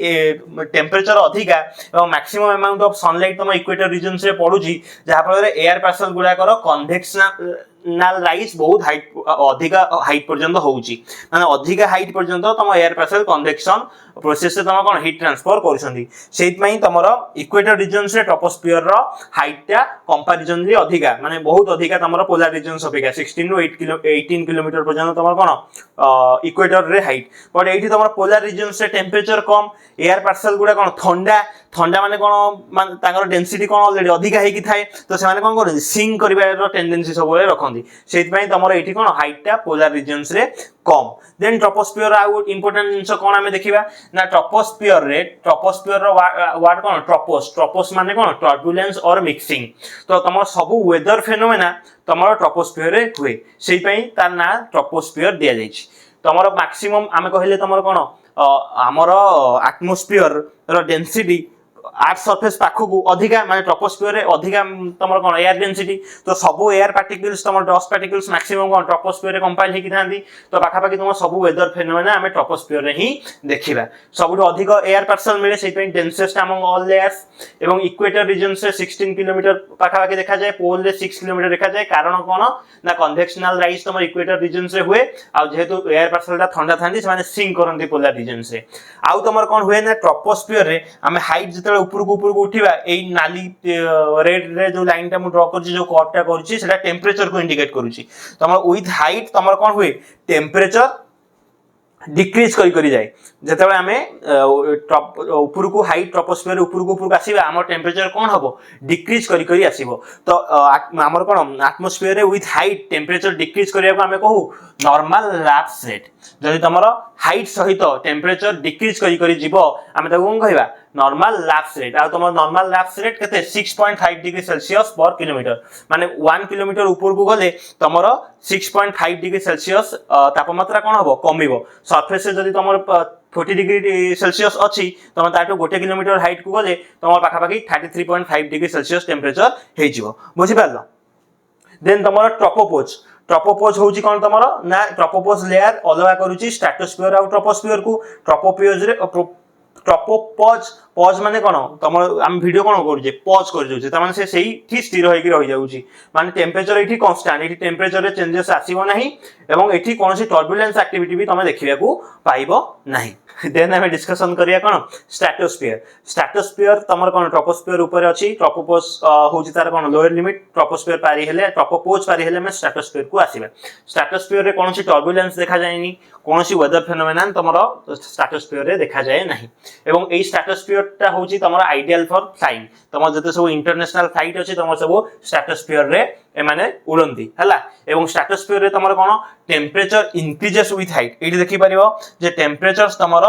A: टेम्परेचर अधिका एवं मैक्सिमम अमाउंट ऑफ सनलाइट तमर इक्वेटर रीजन्स रे पडुची जा फल रे एयर पार्सल गुडा कर कन्वेक्शनल राइज बहुत हाइट अधिका हाइट पर्यंत होउची माने अधिका हाइट पर्यंत तम एयर पार्सल कन्वेक्शन प्रोसेस से तुम कौन हिट ट्रांसफर करुछंती सेइतमै तमर इक्वेटर रीजन्स रे ट्रोपोस्फियर रो हाइट टा कंपैरिजनली अधिका माने बहुत अधिका तमर पोलर रीजन्स अपेक्षा 16 रो 18 किलोमीटर पर्यंत तमर कोन इक्वेटर रे हाइट बट एठी तमर पोलर रीजन्स रे टेम्परेचर कम एयर पार्सल गुडा कोन ठंडा ठंडा माने कोन माने ताकर डेंसिटी कोन ऑलरेडी अधिका हेकी थाए तो से माने कोन करन सिंक करबार टेंडेंसी सब रखती सेइतमै तमर एठी कोन हाइट टा पोलर रीजन्स रे कम देन ट्रोपोस्फियर आ इंपोर्टेंट जिंस कोन हमें देखिबा ना ट्रोपोस्फियर रो वर्ड कोन ट्रोपोस माने कोन टर्बुलेंस और मिक्सिंग तो तमर सब वेदर फेनोमेना तमर ट्रोपोस्फियर रे हुए सेइ पई तार ना ट्रोपोस्फियर दिया जाइछि तमर मैक्सिमम आमे कहले तमर कोन हमर एटमॉस्फियर रो डेंसिटी आर्थ सरफेस पाखकू अधिका माने ट्रोपोस्फियर रे अधिका तमर कोन एयर डेंसिटी तो सब एयर पार्टिकल्स तमर डस्ट पार्टिकल्स मैक्सिमम कोन ट्रोपोस्फियर रे कंपाइल हेकी थांदी तो पाखा पाखी तमर सब वेदर फेनोमेना हमें ट्रोपोस्फियर रे ही देखिबा सबुठ अधिक एयर पार्सल मिले सेइ पई डेंसेस्ट अमंग ऑल लेयर्स एवं इक्वेटर रीजन से 16 किलोमीटर पाखा पाखी देखा जाए पोल रे 6 किलोमीटर देखा जाए कारण कोन ना कन्वेक्शनल राइज तमर इक्वेटर रीजन से हुए आ जेहेतु एयर पार्सल ता ठंडा थांदी से माने सिंक करंती पोलर रीजन से आउ तमर कोन हुए ना ट्रोपोस्फियर रे हमें हाइट जते ऊपर को उठिबा एई नाली रेड रे जो लाइन टा मु ड्रा करछि जो कर्व टा करछि सेटा टेंपरेचर को इंडिकेट करूछि तमर विथ हाइट तमर कोन हुए टेंपरेचर डिक्रीज करी जाए जेतेबेले हमें ऊपर को हाइट ट्रोपोस्फियर ऊपर को आसीबा हमर टेंपरेचर कोन हबो डिक्रीज करी आसीबो तो हमर कोन एटमॉस्फियर रे विथ हाइट टेंपरेचर डिक्रीज करिया को हमें कहू नॉर्मल लैप्स रेट जदि तमरो हाइट सहित टेंपरेचर डिक्रीज करी जीवो हमें ताको कोन कहबा नॉर्मल लैप्स रेट आ तमर नॉर्मल लैप्स रेट केते 6.5 डिग्री सेल्सियस पर किलोमीटर माने 1 किलोमीटर ऊपर को गले तमरो 6.5 डिग्री सेल्सियस तापमात्रा कोन हबो कमिबो सरफेस से जदि तमर 40 डिग्री सेल्सियस अच्छी तुम ताटू 1 किलोमीटर हाइट को गले तुम पाखापाखि 33.5 डिग्री सेल्सियस टेम्परेचर हो बुझी पार देन तुम ट्रोपोपोज होची कोन तमरो ना ट्रोपोपोज लेयर अलगा करूची स्ट्रेटोस्फियर और ट्रोपोस्फियर को ट्रोपोपोज माने कोन तम हम वीडियो कोन करू जे पॉज कर जाउची त माने से सही ठीक स्थिर होई रहि जाउची माने टेंपरेचर एठी कांस्टेंट एठी टेंपरेचर रे चेंजेस आसीबो नाही एवं एठी कोनसी टर्बुलेंस एक्टिविटी भी तमे देखिबा को पाइबो नाही देन हमें डिस्कशन करिया कोन स्ट्रेटोस्फियर तमर कोन ट्रोपोस्फियर ऊपर अछि ट्रोपोपोज होची तार कोन लोअर लिमिट ट्रोपोस्फियर पारी हेले ट्रोपोपोज पारी हेले में स्ट्रेटोस्फियर को आसीबा स्ट्रेटोस्फियर रे कोनसी टर्बुलेंस देखा जायनी कोनसी वेदर फेनोमेनन तमर स्ट्रेटोस्फियर रे देखा जाय नाही एवं एई स्ट्रेटोस्फियर टा होची तमर आइडियल फॉर फ्लाइंग तमर जते सब इंटरनेशनल फ्लाइट अछि तमर सब स्ट्रेटोस्फियर रे ए माने उड़ंती हला एवं स्ट्रेटोस्फियर रे तमर कोन टेंपरेचर इंक्रीजेस विथ हाइट एठी देखि परिबो जे टेंपरेचर तमर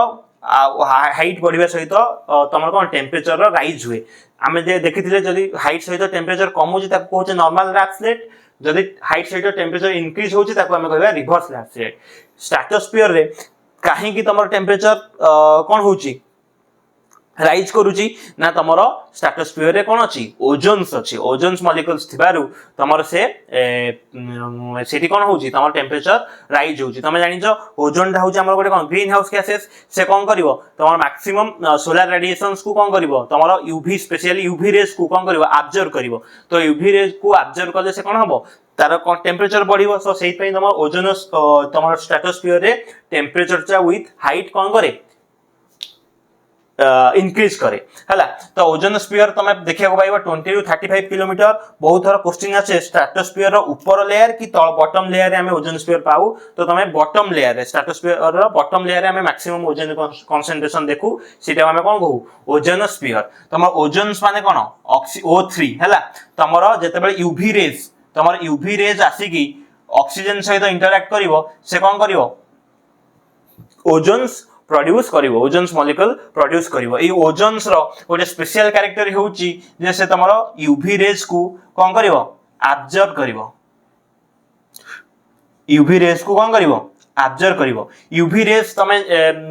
A: हाइट बढ़िबा सहित तमर कोन टेंपरेचर रो राइज हुए आमे जे देखिथिले जदी हाइट सहित टेंपरेचर कम होची ताको कहूचे नॉर्मल लैप्स रेट जदी हाइट सहित टेंपरेचर इंक्रीज होची ताको हमें कहबा रिवर्स लैप्स रेट स्ट्रेटोस्फियर रे काहे कि तमर टेंपरेचर कोन होची राइज करूची ना तमर स्ट्रेटोस्फियर रे कोन अछि ओजोन्स मॉलिक्यूल्स थिबारु तमर से सेठी कोन होची तमर टेंपरेचर राइज होची तमे जानि छ ओजोन होची हमर गोटे कोन ग्रीन हाउस गैसेस से कोन करिवो तमर मैक्सिमम सोलर रेडिएशंस को कोन करिवो तमर यूवी स्पेशली यूवी रेज को कोन करिवो ऑब्जर्व करिवो तो यूवी रेज को ऑब्जर्व करले से कोन हबो तार टेम्परेचर बढ़िबो सो सेहि पई तमर ओजोनस तमर स्ट्रेटोस्फियर रे टेम्परेचर चा विथ हाइट कोन करे इंक्रीज करे हला तो ओजोनोस्फियर तमे देखिया को पाइबो 20 टू 35 किलोमीटर बहुत थोड़ा क्वेश्चन आछे स्ट्रेटोस्फियर रो ऊपर लेयर की तळ बॉटम लेयर रे हमें ओजोनोस्फियर पाऊ तो तमे बॉटम लेयर रे स्ट्रेटोस्फियर रो बॉटम लेयर रे हमें मैक्सिमम ओजोन कंसंट्रेशन देखू सेटा हमें कोन कहू ओजोनोस्फियर तमर ओजोन्स माने कोन O3 हला तमरो जेतेबेले यूवी रेज आसी की ऑक्सीजन सहित इंटरैक्ट करिवो से कोन करिवो ओजोन्स प्रोड्यूस करिवो ओजोन्स मॉलिक्यूल प्रोड्यूस करिवो ए ओजोन्स रो गोटे स्पेशल कैरेक्टर होउची जे से तमरो यूवी रेज को कोन करिवो ऑब्जर्व करिवो यूवी रेज को कोन करिवो ऑब्जर्व करिवो यूवी रेज तमे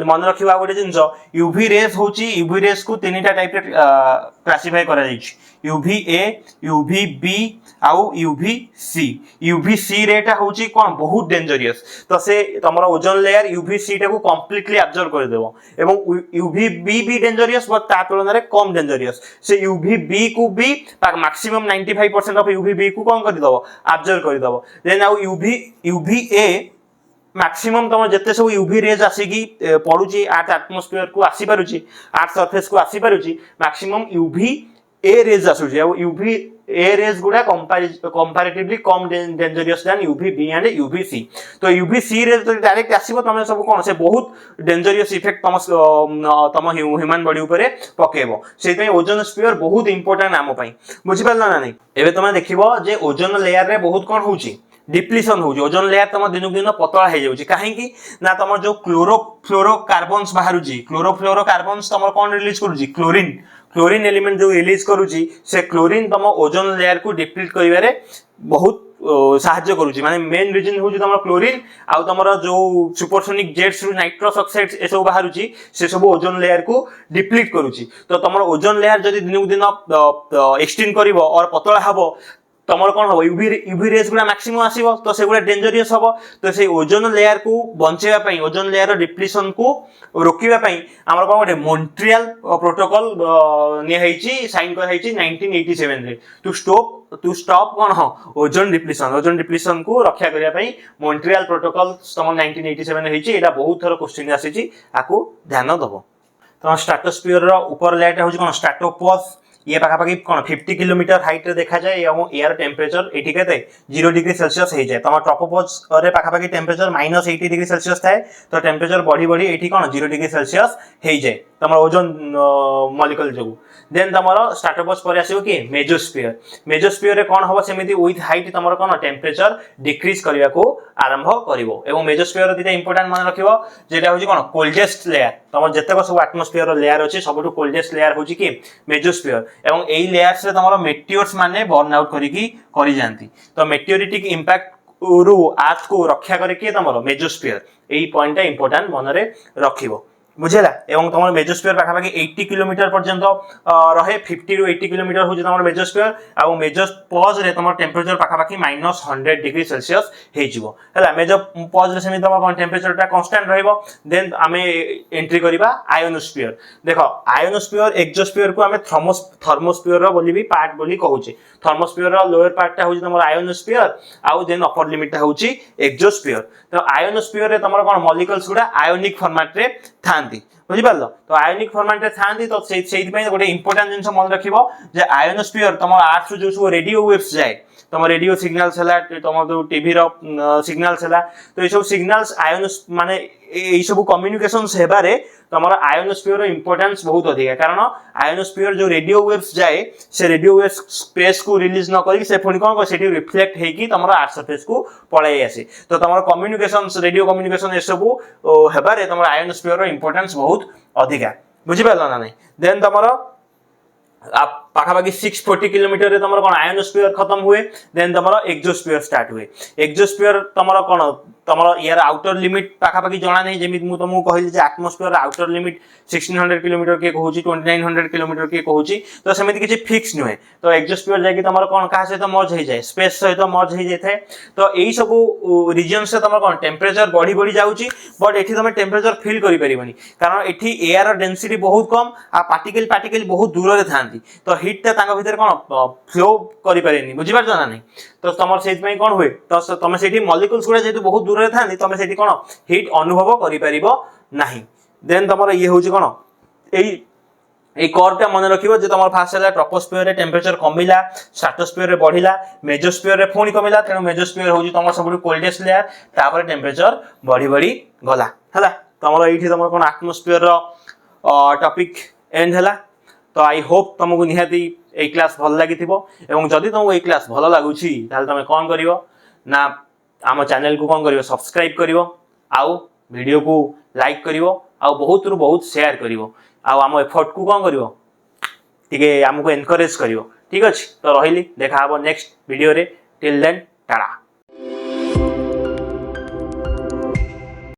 A: मन रखिबा गोटे जिंस यूवी रेज होउची यूवी रेज को तीनटा टाइप रे क्लासिफाई करा जाईची यूवी ए यूवी बी आउ यूवी सी रेटा होची कोन बहुत डेंजरियस तो से तमरो ओजोन लेयर यूवी सी टा को कंप्लीटली ऑब्जर्व कर देबो एवं यूवी बी भी डेंजरियस बट ता तुलना रे कम डेंजरियस से यूवी बी को भी मैक्सिमम 95% ऑफ यूवी बी को कोन कर दबो ऑब्जर्व कर दबो देन आउ यूवी ए मैक्सिमम तुम जिते सब यूवी रेज आसिकी पड़ुची अर्थ एटमोस्फियर को आसी पारुची अर्थ सरफेस को आसी पारुची मैक्सिमम यूवी ए रेज आसुची आ यूवी ए रेज गुडा कंपैरेटिवली कम dangerous than UV B and UV C तो यूवी सी रेज तो डायरेक्ट आसीबो तमे सब कोन से बहुत डेंजरियस इफेक्ट तम ह्यूमन बॉडी ऊपर पकेबो सेहि पई ओजोन स्फीयर बहुत इंपोर्टेंट आमो पई बुझि पारला ना नै एबे तमे देखिबो जे ओजोन लेयर रे बहुत कोन होउची डिप्लीशन हो ओजोन लेयर तुम दिन दिन पतला हो जाऊँगी कहीं ना तुम जो क्लोरोफ्लोरोकार्बन्स बाहर क्लोरोफ्लोरोकार्बन्स तुम कौन रिलीज करुँची क्लोरीन क्लोरीन एलिमेंट जो रिलीज करुँची से क्लोरीन तुम ओजोन लेयर को डिप्लीट करिवारे बहुत साहाଯ୍ୟ करुँची माने मेन रीजन हूँ तुम क्लोरीन आउ तुम जो सुपरसोनिक जेट्स रु नाइट्रस ऑक्साइड ए सब बाहर से सब ओजोन लेयर को डिप्लीट करुँची तो तुम ओजोन लेयर जदि दिन दिन एक्सटेंड कर और पतला हम तुम कौन हम यूवी रेज गुड़ा मैक्सिमम आसो तो से डेंजरियस हम तो से ओजोन लेयर को बचाई ओजोन लेयर डिप्लीशन को रोकवाई आम कौन गोटे मॉन्ट्रियल प्रोटोकॉल नियाई साइन कर 1987 रे टू स्टॉप कौन हाँ ओजोन डिप्लीशन को रक्षा करने मॉन्ट्रियल प्रोटोकॉल तुम 1987 होती है बहुत थर क्वेश्चन आसी आपको ध्यान दब तुम स्ट्राटोस्फीयर ऊपर लेयर हूँ कौन स्ट्राटोपॉज ये पाखापाखि कौन 50 किलोमीटर हाइट रे देखा जाए और एयर टेम्परेचर एटी के 0 डिग्री सेल्सियस हो जाए तुम ट्रोपोपॉज रे पाखापाखि टेम्परेचर -80 डिग्री सेल्सियस थाए तो टेम्परेचर बढ़ी बढ़ी एटी कौन 0 डिग्री सेल्सियस हो जाए तुम ओजोन मॉलिक्यूल जो देन तुम स्ट्राटोपॉज पर आसो कि मेजोस्फीयर रे कौन हम सेमिति विथ हाइट तुम कौन टेम्परेचर डिक्रीज करने को आरंभ कर मेजोस्फीयर दीटा इंपोर्टेंट मन रखिबो जेटा होची कौन कोल्डेस्ट लेयर तुम जितक सब एटमोस्फीयर लेयर अच्छे सबुठ कोल्डेस्ट लेयर होची कि मेजोस्फीयर एवं एई लेयर्स रे तुम मेटिओर्स माने बर्न आउट करी जांती तो मेटिओरिटिक इंपैक्ट रु अर्थ को रक्षा करे कि तुम मेजोस्फीयर एई पॉइंट इंपोर्टेंट मन रे रखिबो बुझेला एवं तुम मेजोस्फीयर पाखापाखि 80 किलोमीटर पर्यंत रहे 50 रु 80 किलोमीटर हूँ तुम मेजोस्फीयर आ मेजोपॉज रे तुम टेम्परेचर पाखापाखि -100 डिग्री सेल्सियस है मेजोपॉज रे सेमी तुम कौन टेम्परेचर टा कांस्टेंट रहिबो देन आमे एंट्री करिबा आयोनोस्फीयर देखो आयोनोस्फीयर एक्सोस्फीयर को आमे थर्मोस्फीयर बोली भी पार्ट बोली कहूचे थर्मोस्फीयर लोअर पार्ट टा हूँ तुम आयोनोस्फीयर आउ देन अपर लिमिट टा हूँ एक्सोस्फीयर तो आयोनोस्फीयर रे तुम कौन मॉलिक्यूल्स गुडा आयोनिक फॉर्मेट रे बुझिपार तो आयोनिक फॉर्मेट था तो से गोटे इंपोर्टेंट जिन मन रखिबो जे आयोनोस्फीयर तुम अर्थ जो सब रेडियो वेव्स जाए तुम रेडियो सिग्नल्स है तुम जो टीवी सिग्नल्स है तो ये सब सिग्नल्स आयोनोस माने ये सब कम्युनिकेशंस हेबारे तुम आयोनोस्फीयर इंपोर्टेंस बहुत अधिक है कारण आयोनोस्फीयर जो रेडियो वेव्स जाए से रेडियो वेव्स स्पेस को रिलीज न करी से पुणी कौन से रिफ्लेक्ट होगी तुम अर्थ सरफेस को पलाई आसे तो तुम कम्युनिकेशंस रेडियो कम्युनिकेशन ये सब हेबारे तुम आयोनोस्फीयर इंपोर्टेंस बहुत अधिक है बुझिपार ना नहीं देन तुम पाखापाखि 640 किलोमीटर तुम कौन आयोनोस्फीयर खत्म हुए देन तुम एक्सोस्फीयर स्टार्ट हुए एक्सोस्फीयर तुम कौन तुम यार आउटर लिमिट पाखापाखि जना नहीं जमी मुझे तुमको कहली आटमोस्फीयर आउटर लिमिट 1600 किलोमीटर किए कहूँ 2900 किलोमीटर किए कहूँ तो सेमती किसी फिक्स नुहे तो एक्सोस्फीयर जाकि तुम कौन क्या सहित मर्ज हो जाए स्पेस सहित मर्ज हो जाए तो यही सब रिजन से तुम कौन टेम्परेचर बढ़ी बढ़ी जाऊँगी बट ये तुम टेम्परेचर फिल करें कारण ये एयर डेंसिटी बहुत कम आ पार्टिकल बहुत दूर से था तो हिटा भितर कौन फ्लो करें बुझीपार ना नहीं तो तुम से कौन हुए तो तुम से मॉलिक्यूल्स गुड़ा जेहेतु बहुत दूर था तुम से कौन हिट अनुभव कर देन तुम ये हूँ कौन ये कर्वटा मन रखिबो जे तुम फास्ट है ट्रोपोस्फीयर रे टेम्परेचर कमिला स्ट्राटोस्फीयर रे बढ़िला मेजोस्फीयर रे पुणी कमिला तेणु मेजोस्फीयर हूँ तुम सब कोल्डेस्ट लेयर तापर टेम्परेचर बढ़ी बढ़ी गला है तुम ये तुम कौन आटमोस्फीयर टॉपिक एंड है तो आई होप तुमको निहाती ए क्लास भल लगी जदि तुमको ये क्लास भल लगुच तुम कौन कर ना आम चैनल को कौन कर सब्सक्राइब कर आउ वीडियो को लाइक कर बहुत रु बहुत शेयर कर आम एफर्ट को कौन कर आमको एनकरेज कर ठीक अच्छे तो रही देखा नेक्स्ट वीडियो रे टिल देन टाटा।